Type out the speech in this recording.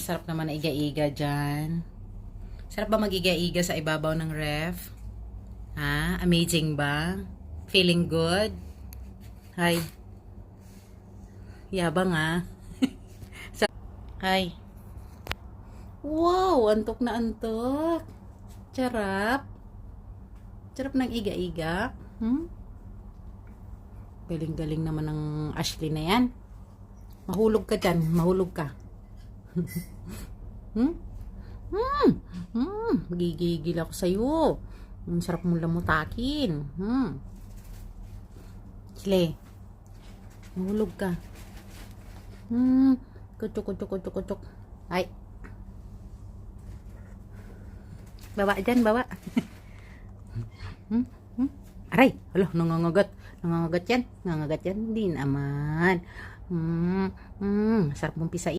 Sarap naman na iga-iga dyan. Sarap ba mag-iga-iga sa ibabaw ng ref? Ha? Amazing ba? Feeling good? Hi. Yabang ah. Hi. Wow, antok na antok. Charap. Charap ng iga-iga. Galing-galing naman ng Ashley na yan. Mahulog ka dyan. Mahulog ka. Magigigil ako sa'yo. Ang sarap mong lamutakin. Sile. Mahulog ka. Kutsuk. Ay. Bawa dyan, bawa. Aray. Alo, nangangagat. Nangangagat yan. Nangangagat yan. Hindi naman. Sarap mong pisain.